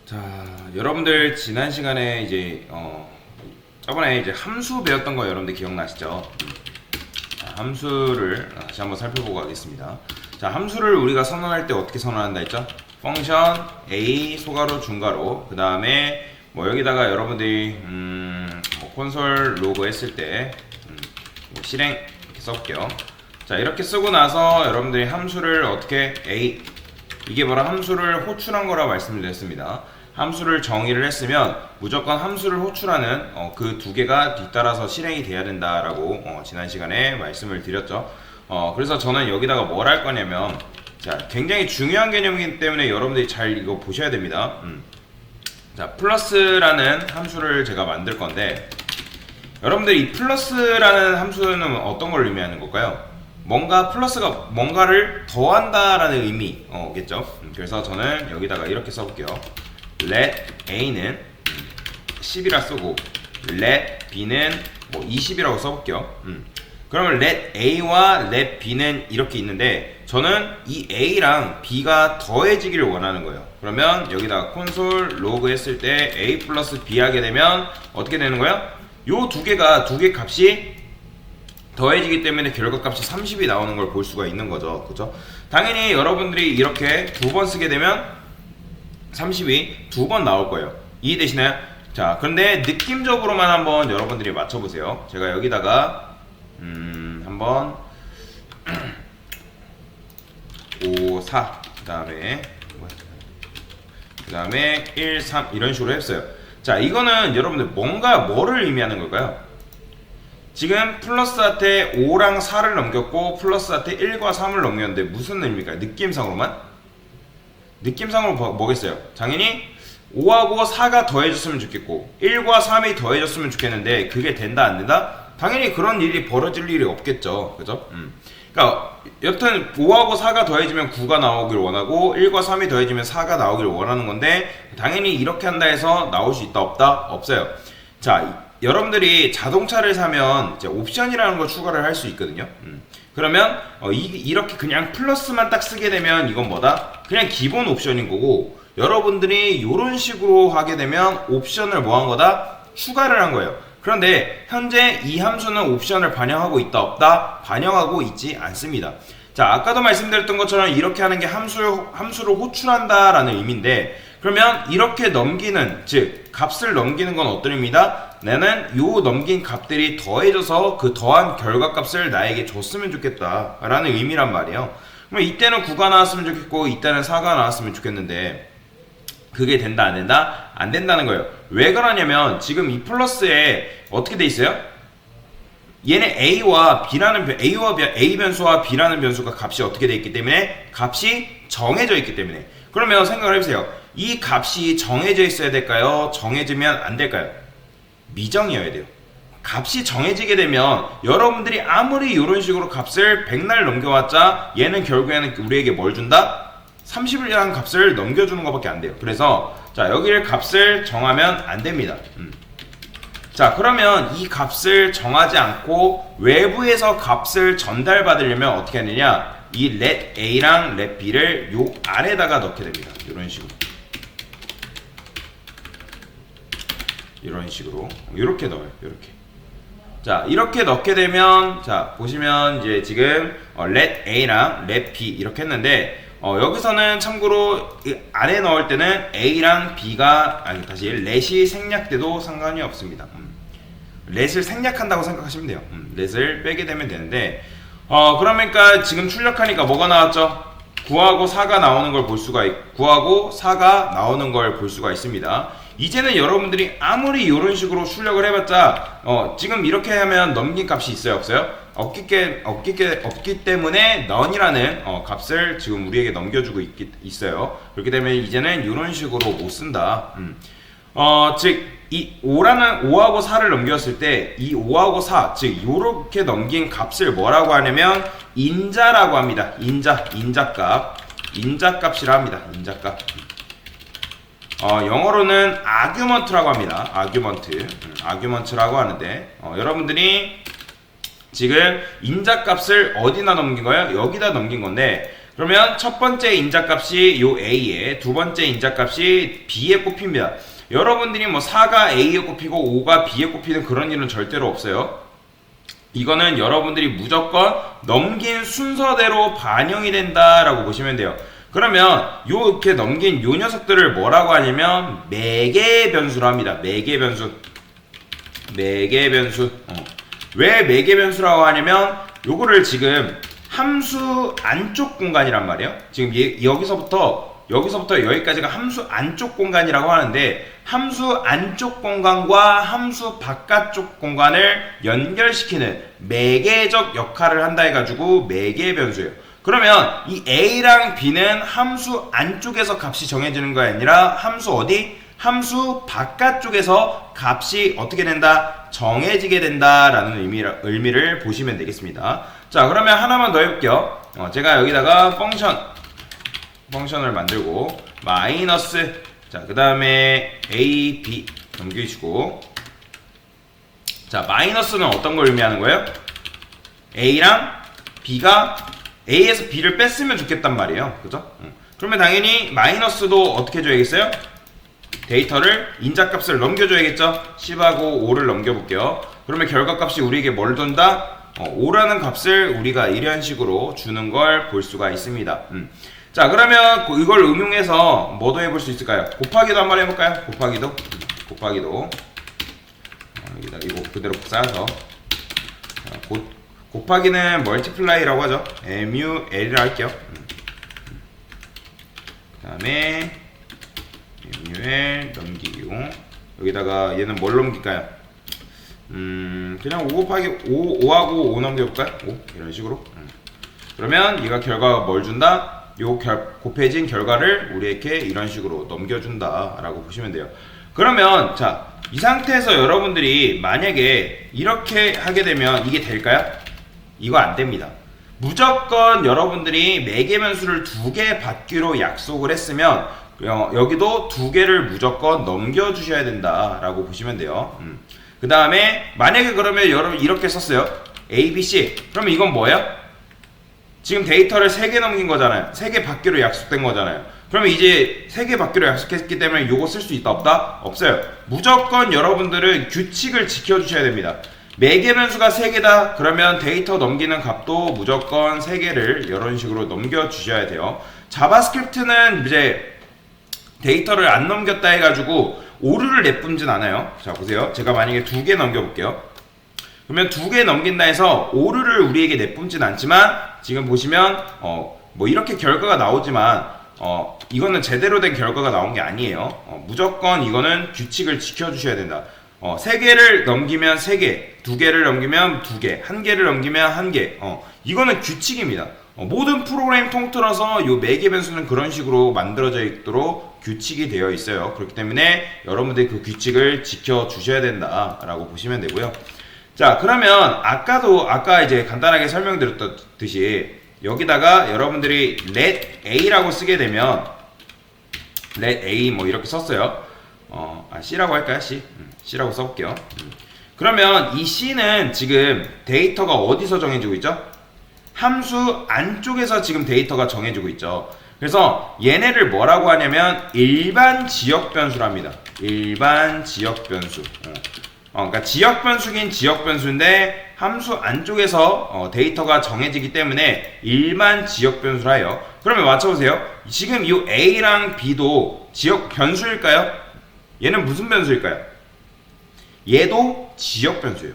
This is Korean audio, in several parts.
자, 여러분들 지난 시간에 이제 저번에 이제 함수 배웠던 거 여러분들 기억나시죠? 자, 함수를 다시 한번 살펴보고 가겠습니다. 자, 함수를 우리가 선언할 때 어떻게 선언한다 했죠? 펑션 a 소가로 중가로 그 다음에 뭐 여기다가 여러분들이 뭐 콘솔 로그 했을 때 뭐 실행 이렇게 써볼게요. 자, 이렇게 쓰고 나서 여러분들이 함수를 어떻게 a 이게 바로 함수를 호출한 거라 말씀을 드렸습니다. 함수를 정의를 했으면 무조건 함수를 호출하는 그 두 개가 뒤따라서 실행이 돼야 된다라고 지난 시간에 말씀을 드렸죠. 그래서 저는 여기다가 뭘 할 거냐면, 자, 굉장히 중요한 개념이기 때문에 여러분들이 잘 이거 보셔야 됩니다. 자, 플러스라는 함수를 제가 만들 건데, 여러분들이 이 플러스라는 함수는 어떤 걸 의미하는 걸까요? 뭔가 플러스가 뭔가를 더한다라는 의미겠죠. 그래서 저는 여기다가 이렇게 써볼게요. let a는 10이라 쓰고 let b는 뭐 20이라고 써볼게요. 그러면 let a와 let b는 이렇게 있는데 저는 이 a랑 b가 더해지기를 원하는 거예요. 그러면 여기다가 콘솔 로그 했을 때 a 플러스 b 하게 되면 어떻게 되는 거예요? 요 두 개가 두 개 값이 더해지기 때문에 결과값이 30이 나오는 걸 볼 수가 있는 거죠. 그죠? 당연히 여러분들이 이렇게 두 번 쓰게 되면 30이 두 번 나올 거예요. 이해되시나요? 자, 그런데 느낌적으로만 한번 여러분들이 맞춰보세요. 제가 여기다가 한번 5, 4 그 다음에 1, 3 이런 식으로 했어요. 자, 이거는 여러분들 뭐를 의미하는 걸까요? 지금 플러스한테 5랑 4를 넘겼고 플러스한테 1과 3을 넘겼는데 무슨 의미일까요? 느낌상으로만? 느낌상으로 뭐겠어요? 당연히 5하고 4가 더해졌으면 좋겠고 1과 3이 더해졌으면 좋겠는데 그게 된다 안 된다? 당연히 그런 일이 벌어질 일이 없겠죠. 그죠? 그러니까 여튼 5하고 4가 더해지면 9가 나오길 원하고 1과 3이 더해지면 4가 나오길 원하는 건데 당연히 이렇게 한다 해서 나올 수 있다 없다? 없어요. 자, 여러분들이 자동차를 사면 이제 옵션이라는 걸 추가를 할 수 있거든요. 그러면 이렇게 그냥 플러스만 딱 쓰게 되면 이건 뭐다? 그냥 기본 옵션인 거고 여러분들이 이런 식으로 하게 되면 옵션을 뭐 한 거다? 추가를 한 거예요. 그런데 현재 이 함수는 옵션을 반영하고 있다 없다? 반영하고 있지 않습니다. 자, 아까도 말씀드렸던 것처럼 이렇게 하는 게 함수를 호출한다 라는 의미인데 그러면 이렇게 넘기는, 즉 값을 넘기는 건 어떤 의미다? 나는 요 넘긴 값들이 더해져서 그 더한 결과값을 나에게 줬으면 좋겠다 라는 의미란 말이에요. 그럼 이때는 9가 나왔으면 좋겠고 이때는 4가 나왔으면 좋겠는데 그게 된다 안 된다? 안 된다는 거예요. 왜 그러냐면 지금 이 플러스에 어떻게 돼 있어요? 얘네 A와 A 변수와 B라는 변수가 값이 어떻게 돼 있기 때문에 값이 정해져 있기 때문에 그러면 생각을 해보세요. 이 값이 정해져 있어야 될까요? 정해지면 안 될까요? 미정이어야 돼요. 값이 정해지게 되면 여러분들이 아무리 이런 식으로 값을 백날 넘겨왔자 얘는 결국에는 우리에게 뭘 준다? 30을 대한 값을 넘겨주는 것밖에 안 돼요. 그래서 자, 여기를 값을 정하면 안 됩니다. 자, 그러면 이 값을 정하지 않고 외부에서 값을 전달받으려면 어떻게 하느냐? 이 let a랑 let b를 요 안에다가 넣게 됩니다. 이런 식으로 이렇게 넣어요. 이렇게. 자, 이렇게 넣게 되면 자, 보시면 이제 지금 let a랑 let b 이렇게 했는데 여기서는 참고로 안에 넣을 때는 a랑 b가 다시 let이 생략돼도 상관이 없습니다. let을 생략한다고 생각하시면 돼요. let을 빼게 되면 되는데 그러니까 지금 출력하니까 뭐가 나왔죠? 9하고 4가 나오는 걸 볼 수가 9하고 4가 나오는 걸 볼 수가 있습니다. 이제는 여러분들이 아무리 이런 식으로 출력을 해봤자 지금 이렇게 하면 넘긴 값이 있어요 없어요? 없기 때문에 none이라는 값을 지금 우리에게 넘겨주고 있어요. 그렇기 때문에 이제는 이런 식으로 못 쓴다. 즉 이 5하고 4를 넘겼을 때 이 5하고 4, 즉 요렇게 넘긴 값을 뭐라고 하냐면 인자라고 합니다. 인자값이라 합니다. 인자값. 영어로는 argument라고 합니다. argument라고 하는데 여러분들이 지금 인자값을 어디다 넘긴 거예요? 여기다 넘긴 건데 그러면 첫 번째 인자값이 요 A에, 두 번째 인자값이 B에 꼽힙니다. 여러분들이 뭐 4가 A에 꼽히고 5가 B에 꼽히는 그런 일은 절대로 없어요. 이거는 여러분들이 무조건 넘긴 순서대로 반영이 된다라고 보시면 돼요. 그러면 이렇게 넘긴 요 녀석들을 뭐라고 하냐면 매개 변수로 합니다. 매개 변수. 매개 변수. 왜 매개 변수라고 하냐면 요거를 지금 함수 안쪽 공간이란 말이에요. 지금 여기서부터 여기까지가 함수 안쪽 공간이라고 하는데, 함수 안쪽 공간과 함수 바깥쪽 공간을 연결시키는 매개적 역할을 한다 해가지고 매개 변수예요. 그러면 이 A랑 B는 함수 안쪽에서 값이 정해지는 거 아니라 함수 어디? 함수 바깥쪽에서 값이 어떻게 된다? 정해지게 된다라는 의미를 보시면 되겠습니다. 자, 그러면 하나만 더 해볼게요. 제가 여기다가 펑션을 만들고 마이너스, 자, 그 다음에 A, B 넘기시고, 자, 마이너스는 어떤 걸 의미하는 거예요? A랑 B가 A에서 B를 뺐으면 좋겠단 말이에요. 그죠? 그러면 당연히 마이너스도 어떻게 줘야겠어요? 데이터를 인자값을 넘겨줘야겠죠? 10하고 5를 넘겨볼게요. 그러면 결과값이 우리에게 뭘 준다? 5라는 값을 우리가 이런 식으로 주는 걸 볼 수가 있습니다. 자, 그러면 이걸 응용해서 뭐도 해볼 수 있을까요? 곱하기도 한번 해볼까요? 곱하기도 여기다 이거 그대로 쌓아서, 곱하기는 멀티플라이라고 하죠. MUL이라 할게요. 그 다음에 MUL 넘기고, 여기다가 얘는 뭘 넘길까요? 그냥 5 곱하기 5하고 5 넘겨볼까요? 5 이런 식으로. 그러면 얘가 결과가 뭘 준다? 요 곱해진 결과를 우리에게 이런 식으로 넘겨준다 라고 보시면 돼요. 그러면 자, 이 상태에서 여러분들이 만약에 이렇게 하게 되면 이게 될까요? 이거 안 됩니다. 무조건 여러분들이 매개변수를 2개 받기로 약속을 했으면 여기도 2개를 무조건 넘겨주셔야 된다라고 보시면 돼요. 그 다음에 만약에 그러면 여러분 이렇게 썼어요. A, B, C. 그러면 이건 뭐예요? 지금 데이터를 3개 넘긴 거잖아요. 3개 받기로 약속된 거잖아요. 그러면 이제 3개 받기로 약속했기 때문에 이거 쓸 수 있다 없다? 없어요. 무조건 여러분들은 규칙을 지켜주셔야 됩니다. 매개 변수가 3개다 그러면 데이터 넘기는 값도 무조건 3개를 이런 식으로 넘겨주셔야 돼요. 자바스크립트는 이제 데이터를 안 넘겼다 해가지고 오류를 내뿜진 않아요. 자, 보세요. 제가 만약에 2개 넘겨볼게요. 그러면 2개 넘긴다 해서 오류를 우리에게 내뿜진 않지만, 지금 보시면 뭐 이렇게 결과가 나오지만 이거는 제대로 된 결과가 나온 게 아니에요. 무조건 이거는 규칙을 지켜주셔야 된다. 3개를 넘기면 3개, 2개를 넘기면 2개, 1개를 넘기면 1개. 이거는 규칙입니다. 모든 프로그램 통틀어서 요 매개 변수는 그런 식으로 만들어져 있도록 규칙이 되어 있어요. 그렇기 때문에 여러분들이 그 규칙을 지켜주셔야 된다라고 보시면 되고요. 자, 그러면 아까 이제 간단하게 설명드렸듯이 여기다가 여러분들이 let a라고 쓰게 되면 let a 뭐 이렇게 썼어요. C라고 할까요? C라고 써볼게요. 그러면 이 C는 지금 데이터가 어디서 정해지고 있죠? 함수 안쪽에서 지금 데이터가 정해지고 있죠. 그래서 얘네를 뭐라고 하냐면 일반 지역 변수랍니다. 일반 지역 변수. 그러니까 지역 변수긴 지역 변수인데 함수 안쪽에서 데이터가 정해지기 때문에 일반 지역 변수라 해요. 그러면 맞춰보세요. 지금 이 A랑 B도 지역 변수일까요? 얘는 무슨 변수일까요? 얘도 지역 변수예요.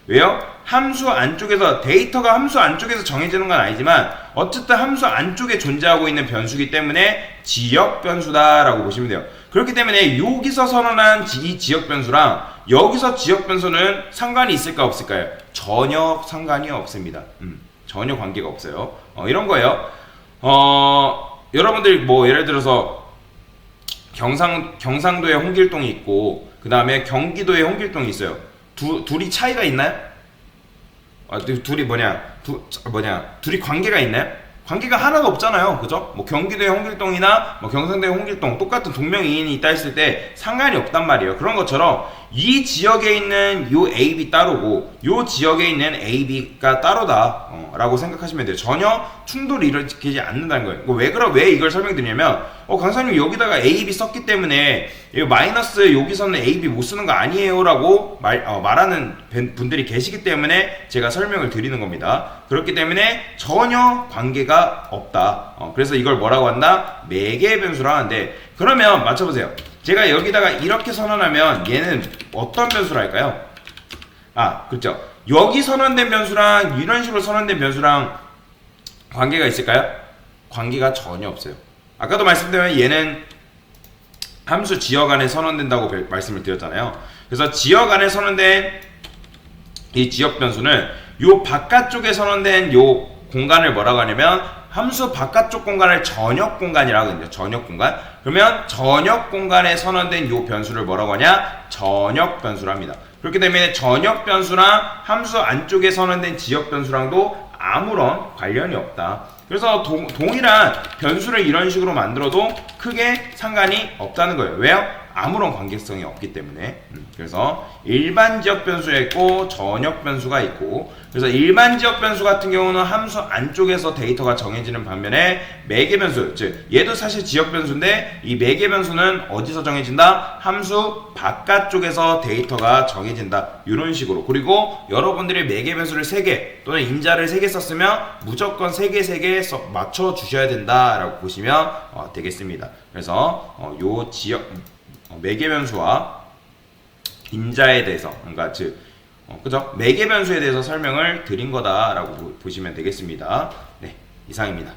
왜요? 함수 안쪽에서, 데이터가 함수 안쪽에서 정해지는 건 아니지만 어쨌든 함수 안쪽에 존재하고 있는 변수이기 때문에 지역 변수다라고 보시면 돼요. 그렇기 때문에 여기서 선언한 이 지역 변수랑 여기서 지역 변수는 상관이 있을까 없을까요? 전혀 상관이 없습니다. 전혀 관계가 없어요. 이런 거예요. 여러분들 뭐 예를 들어서 경상도에 홍길동이 있고 그 다음에 경기도에 홍길동이 있어요. 둘이 차이가 있나요? 둘이 둘이 관계가 있나요? 관계가 하나도 없잖아요. 그죠? 뭐 경기도의 홍길동이나 뭐 경상도의 홍길동 똑같은 동명이인이 있다 했을 때 상관이 없단 말이에요. 그런 것처럼 이 지역에 있는 요 AB 따로고 요 지역에 있는 AB가 따로다 라고 생각하시면 돼요. 전혀 충돌이 일으키지 않는다는 거예요. 왜 이걸 설명드리냐면, 강사님 여기다가 A, B 썼기 때문에 마이너스 여기서는 A, B 못 쓰는 거 아니에요? 라고 말하는 분들이 계시기 때문에 제가 설명을 드리는 겁니다. 그렇기 때문에 전혀 관계가 없다. 그래서 이걸 뭐라고 한다? 매개 변수라고 하는데, 그러면 맞춰보세요. 제가 여기다가 이렇게 선언하면 얘는 어떤 변수로 할까요? 그렇죠. 여기 선언된 변수랑 이런 식으로 선언된 변수랑 관계가 있을까요? 관계가 전혀 없어요. 아까도 말씀드린 얘는 함수 지역 안에 선언된다고 말씀을 드렸잖아요. 그래서 지역 안에 선언된 이 지역 변수는 요 바깥쪽에 선언된 요 공간을 뭐라고 하냐면 함수 바깥쪽 공간을 전역 공간이라고 하거든요. 전역 공간. 그러면 전역 공간에 선언된 요 변수를 뭐라고 하냐? 전역 변수로 합니다. 그렇기 때문에 전역 변수랑 함수 안쪽에 선언된 지역 변수랑도 아무런 관련이 없다. 그래서 동일한 변수를 이런 식으로 만들어도 크게 상관이 없다는 거예요. 왜요? 아무런 관계성이 없기 때문에. 그래서 일반 지역 변수가 있고 전역 변수가 있고, 그래서 일반 지역 변수 같은 경우는 함수 안쪽에서 데이터가 정해지는 반면에 매개 변수, 즉 얘도 사실 지역 변수인데 이 매개 변수는 어디서 정해진다? 함수 바깥쪽에서 데이터가 정해진다. 이런 식으로. 그리고 여러분들이 매개 변수를 3개 또는 임자를 3개 썼으면 무조건 3개 맞춰 주셔야 된다라고 보시면 되겠습니다. 그래서 요 지역 매개 변수와 임자에 대해서, 그러니까 그죠? 매개 변수에 대해서 설명을 드린 거다라고 보시면 되겠습니다. 네, 이상입니다.